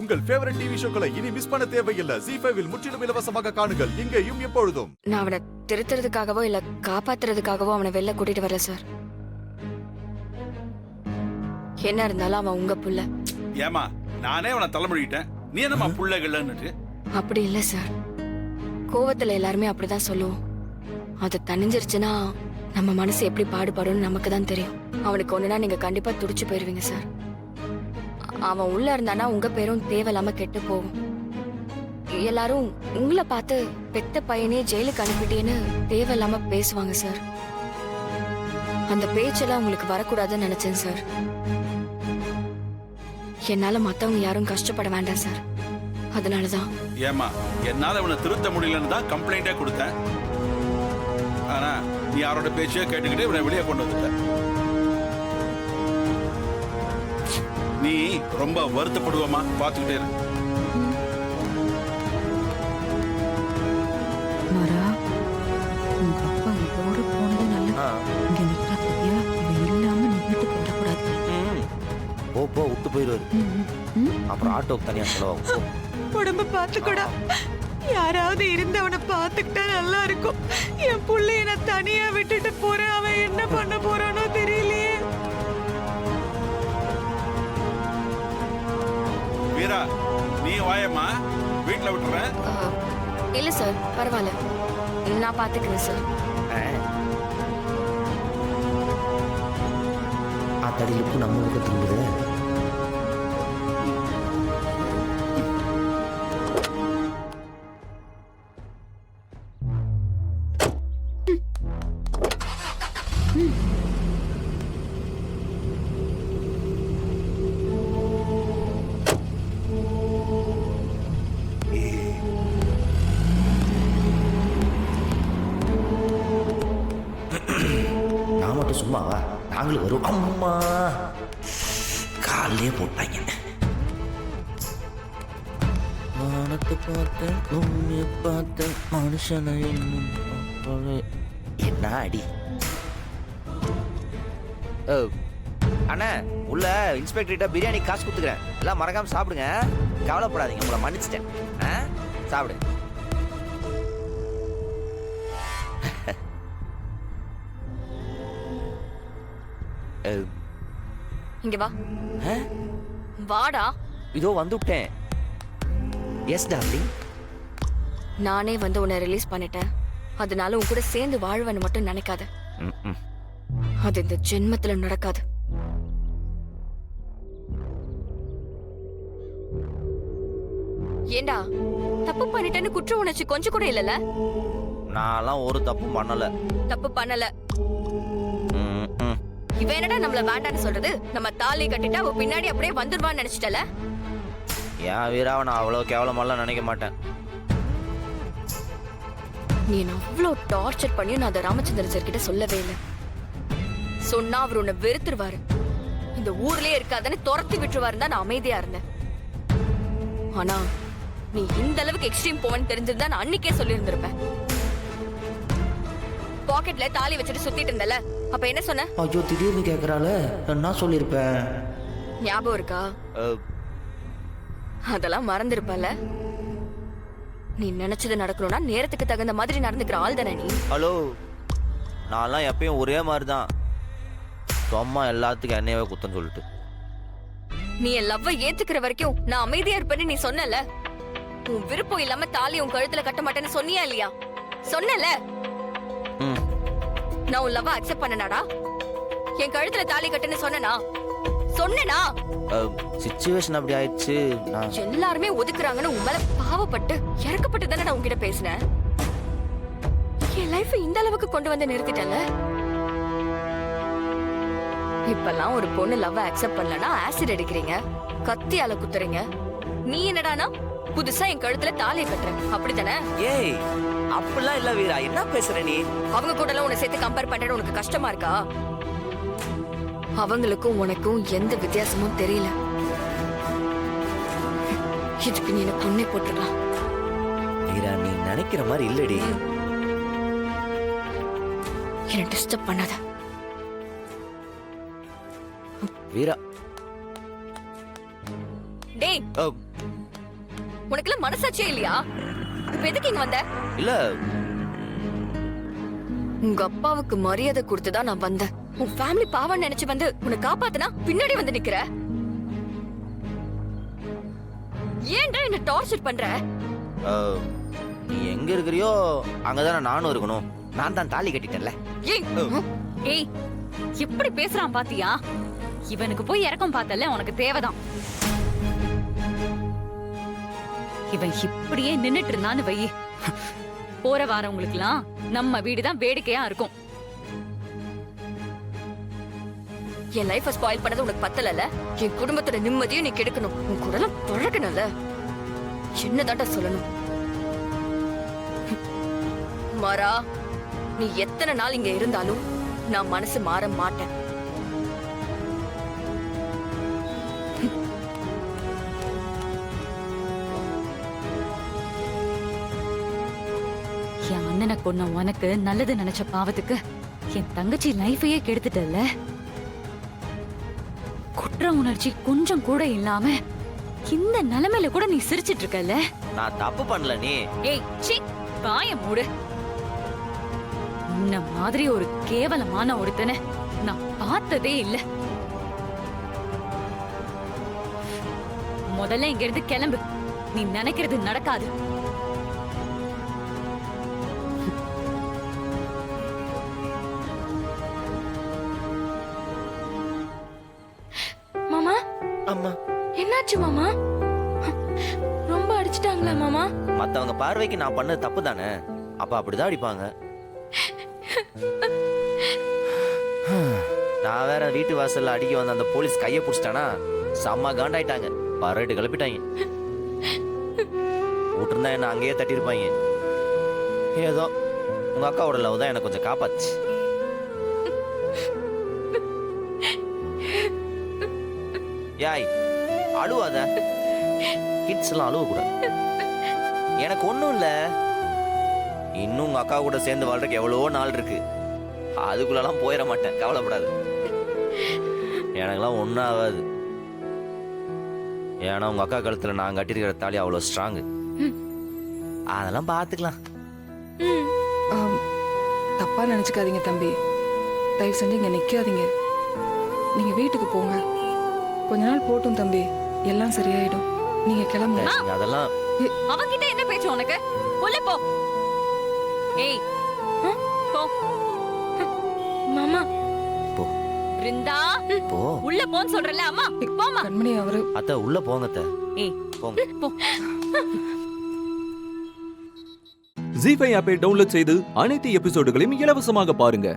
உங்கள் favourite TV ஷோக்களை இனி miss பண்ண தேவையில்லை. ZEE5 இல் முற்றிலும் இலவசமாக காணுங்கள். இங்கேயும் எப்பொழுதும். நான் அவனை திருத்துறதுக்காகவோ இல்ல காப்பாத்துறதுக்காகவோ அவனை வெளில கூட்டிட்டு வரல சார். என்ன இருந்தாலும் அவன் உங்க புள்ள. ஏமா நானே அவனை தலைமொழிட்டேன், நீ என்னமா புள்ளைகள்னு? அப்படி இல்ல சார், கோவத்துல எல்லாருமே அப்படிதான் சொல்லுவோம். அது தணிஞ்சிருச்சுன்னா நம்ம மனசு எப்படி பாடுபடும் நமக்கு தான் தெரியும். அவனுக்கு ஒண்ணுனா நீங்க கண்டிப்பா துடிச்சு போயிருவீங்க சார். அவன் உள்ள இருந்தானா உங்க பேரும் தேவையில்லாம கெட்டு போகும். எல்லாரும் உங்களை பார்த்து பெத்த பையனே ஜெயிலுக்கு அனுப்பிட்டேன்னு தேவையில்லாம பேசுவாங்க சார். அந்த பேச்செல்லாம் உங்களுக்கு வரக்கூடாதுன்னு நினைச்சேன் சார். என்னால மத்தவங்க யாரும் கஷ்டப்பட வேண்டாம் சார். அதனாலதான். ஏமா என்னால அவனை திருத்த முடியலன்னு தான் கம்ப்ளைண்டே கொடுத்தேன். ஆனா நீ யாரோட பேச்சையோ கேட்டுக்கிட்டு இவனை வெளியே கொண்டு வந்துட்ட. நீ ரொம்ப வருத்தப்படுவமா, பாத்துக்கிட்டே இரு. மாறா, உங்க அப்பா இதோட போனது நல்ல. இங்க நிக்கிறா பத்தியா, இவ இல்லாம நீ வீட்டுக்கு வரக்கூடாது. போ விட்டு போயிடுவாரு. அப்புறம் ஆட்டோக்கு தனியா செலவாகும். உடம்பு பாத்துக்கூடா, யாராவது இருந்து அவனை பாத்துக்கிட்டா நல்லா இருக்கும். என் புள்ளைய நான் தனியா விட்டுட்டு போறேன், அவன் என்ன பண்ண போறானோ தெரியலையே. வீரா நீ வாயம்மா, வீட்டுல விட்டுறேன். இல்ல சார், பரவாயில்ல, நான் பாத்துக்கிறேன் சார். தடியிலுக்கு நம்ம ஊருக்கு திரும்புது. நான் மட்டும் சும்மாவா, நாங்களும் வரும். அம்மா காலையே போட்டாங்க. வானத்தை பார்த்தேன், பூமியை பார்த்தேன், மனுஷனை என்ன அடி. அண்ணா உள்ள இன்ஸ்பெக்டர்கிட்ட பிரியாணி காசு கொடுத்துக்கிறேன், எல்லாம் மறக்காம சாப்பிடுங்க. கவலைப்படாதீங்க, உங்களை மன்னிச்சிட்டேன். சாப்பிடுங்க. இங்க வா. வாடா. இதோ வந்துட்டேன். Yes darling. நானே வந்து உன்னை ரிலீஸ் பண்ணிட்டேன். அதனால உன் கூட சேர்ந்து வாழ்வேன்னு மட்டும் நினைக்காத. அது இந்த ஜென்மத்துல நடக்காது. ஏண்டா தப்பு பண்ணிட்டேன்னு குற்ற உணர்ச்சி கொஞ்சம் கூட இல்லல? நான்லாம் ஒரு தப்பு பண்ணல. தப்பு பண்ணல. இவ என்னடா நம்மள வேண்டான்னு சொல்றது? நம்ம தாலி கட்டிட்டு அவ பின்னாடி அப்படியே வந்துருவான்னு நினைச்சிட்டல? ஏன் வீராவை நான் அவ்வளவு கேவலமாலாம் நினைக்க மாட்டேன். நீ என்ன அவ்வளோ டார்ச்சர் பண்ணி நான் அதை ராமச்சந்திரன் சார் கிட்ட சொல்லவே இல்லை. சொன்னா அவர் உன்னை வெறுத்துருவாரு, இந்த ஊர்லயே இருக்காதுன்னு துரத்தி விட்டுருவாரு தான் நான் அமைதியா இருந்தேன். ஆனா நீ இந்த அளவுக்கு எக்ஸ்ட்ரீம் போவன்னு தெரிஞ்சிருந்தா நான் அன்னைக்கே சொல்லியிருந்திருப்பேன். பாக்கெட்ல தாலி வச்சுட்டு சுத்திட்டு இருந்தல, அப்ப என்ன சொன்ன? ஐயோ திடீர்னு கேக்குறாள, நான் சொல்லிருப்பேன். ஞாபகம் இருக்கா? அதெல்லாம் மறந்துருப்பல. நீ நினைச்சது நடக்கணும்னா நேரத்துக்கு தகுந்த மாதிரி நடந்துக்கிற ஆள் தானே நீ. ஹலோ, நான்லாம் எப்பயும் ஒரே மாதிரி தான். சும்மா எல்லாத்துக்கும் என்னையவே குத்தம் சொல்லிட்டு. நீ என் லவ்வ ஏத்துக்கிற வரைக்கும் நான் அமைதியா இருப்பேன்னு நீ சொன்னல. உன் விருப்பம் இல்லாம தாலி உன் கழுத்துல கட்ட மாட்டேன்னு சொன்னியா இல்லையா? சொன்னல. நான் உன் லவ்வ அக்செப்ட் பண்ணனாடா? என் கழுத்துல தாலி கட்டுன்னு சொன்னனா? சொன்னனா? சிச்சுவேஷன் அப்படி ஆயிடுச்சு. எல்லாருமே ஒதுக்குறாங்கன்னு உன் மேல பாவப்பட்டு இறக்கப்பட்டு தானே நான் உன்கிட்ட பேசினேன். என் லைஃப் இந்த அளவுக்கு கொண்டு வந்து நிறுத்திட்டல. இப்பெல்லாம் ஒரு பொண்ணு லவ் அக்செப்ட் பண்ணலனா ஆசிட் அடிக்கிறீங்க, கத்தியால குத்துறீங்க. நீ என்னடானா புதுசா என் கழுத்துல தாலியை கட்டுற, அப்படித்தானே? ஏய் அப்படிலாம் இல்ல வீரா, என்ன பேசுற நீ? அவங்க கூட எல்லாம் உன்னை சேர்த்து கம்பேர் பண்றது உனக்கு கஷ்டமா இருக்கா? அவங்களுக்கும் உனக்கும் எந்த வித்தியாசமும் தெரியல. இதுக்கு நீ என்ன பொண்ணே போட்டுக்கலாம். வீரா நீ நினைக்கிற மாதிரி இல்லடி. என்ன டிஸ்டர்ப் பண்ணாத வீரா. டேய், உனக்குலாம் மனசாட்சியே இல்லையா? இப்ப எதுக்கு இங்க வந்த? இல்ல உங்க அப்பாவுக்கு மரியாதை கொடுத்துதான் நான் வந்தேன். உன் ஃபேமிலி பாவம் நினைச்சு வந்து உன்னை காப்பாத்துனா பின்னாடி வந்து நிக்கிற. ஏன்டா என்ன டார்ச்சர் பண்ற? நீ எங்க இருக்கிறியோ அங்கதானே நானும் இருக்கணும். நான் தான் தாலி கட்டிட்டேன்ல. ஏய் எப்படி பேசுறான் பாத்தியா? இவனுக்கு போய் இறக்கம் பார்த்தல உனக்கு தேவைதான். இவன் இப்படியே நின்னுட்டு இருந்தான்னு வை, போற வாரவங்களுக்குலாம் நம்ம வீடுதான் வேடிக்கையா இருக்கும். என் லைஃப ஸ்பாயில் பண்ணது உனக்கு பத்தலல? என் குடும்பத்தோட நிம்மதியும் நீ கெடுக்கணும். உன் கூடலாம் பழகணும்ல. என்னதான்டா சொல்லணும்? மாறா, நீ எத்தனை நாள் இங்க இருந்தாலும் நான் மனசு மாற மாட்டேன். என் அண்ணனை கொன்ன உனக்கு நல்லது நினைச்ச பாவத்துக்கு என் தங்கச்சி லைஃபையே கெடுத்துட்டல. குற்ற உணர்ச்சி கொஞ்சம் கூட இல்லாம இந்த நிலைமையில கூட நீ சிரிச்சிட்டு இருக்கல. நான் தப்பு பண்ணல நீ. ஏய் சீ, வாய மூடு. உன்ன மாதிரி ஒரு கேவலமான ஒருத்தனை நான் பார்த்ததே இல்ல. முதல்ல இங்க இருந்து கிளம்பு. நீ நினைக்கிறது நடக்காது. மாமா, அம்மா, என்னாச்சு மாமா? ரொம்ப அடிச்சிட்டாங்களா மாமா? மத்தவங்க பார்வைக்கு நான் பண்ணது தப்பு தானே. அப்ப அப்படிதான் அடிப்பாங்க. நான் வேற வீட்டு வாசல்ல அடிக்க வந்த அந்த போலீஸ் கைய புடிச்சிட்டானா செம்ம காண்டாயிட்டாங்க. பரட்டு கிளப்பிட்டாங்க. விட்டுருந்தா என்ன அங்கேயே தட்டியிருப்பாங்க. ஏதோ உங்க அக்காவோட லவ் தான் எனக்கு கொஞ்சம் காப்பாச்சு. யாய் அழுவாத. கிட்ஸ் எல்லாம் அழுவ கூடாது. எனக்கு ஒண்ணும் இல்ல. இன்னும் உங்க அக்கா கூட சேர்ந்து வாழ்றதுக்கு எவ்வளவோ நாள் இருக்கு. அதுக்குள்ளலாம் போயிட மாட்டேன், கவலைப்படாது. எனக்கெல்லாம் ஒன்றும் ஆகாது. ஏன்னா உங்க அக்கா கழுத்துல நான் கட்டிருக்கிற தாலி அவ்வளோ ஸ்ட்ராங்கு. அதெல்லாம் பார்த்துக்கலாம். தப்பா நினைச்சுக்காதீங்க தம்பி. தயவு செஞ்சு இங்க நிக்காதீங்க. நீங்க வீட்டுக்கு போங்க. கொஞ்ச நாள் போட்டும் தம்பி, எல்லாம் சரியாயிடும். நீங்க கிளம்புங்க. அதெல்லாம் அவன்கிட்ட என்ன பேச்சு உனக்கு? உள்ள போ. ஏய் போ. மாமா, போ பிருந்தா, போ. உள்ள போன்னு சொல்றல அம்மா. போமா. கண்மணி அவரு அத்தை உள்ள போங்க அத்தை. ஏய் போங்க. போ. ஜீ5 ஆப்பை டவுன்லோட் செய்து அனைத்து எபிசோடுகளையும் இலவசமாக பாருங்க.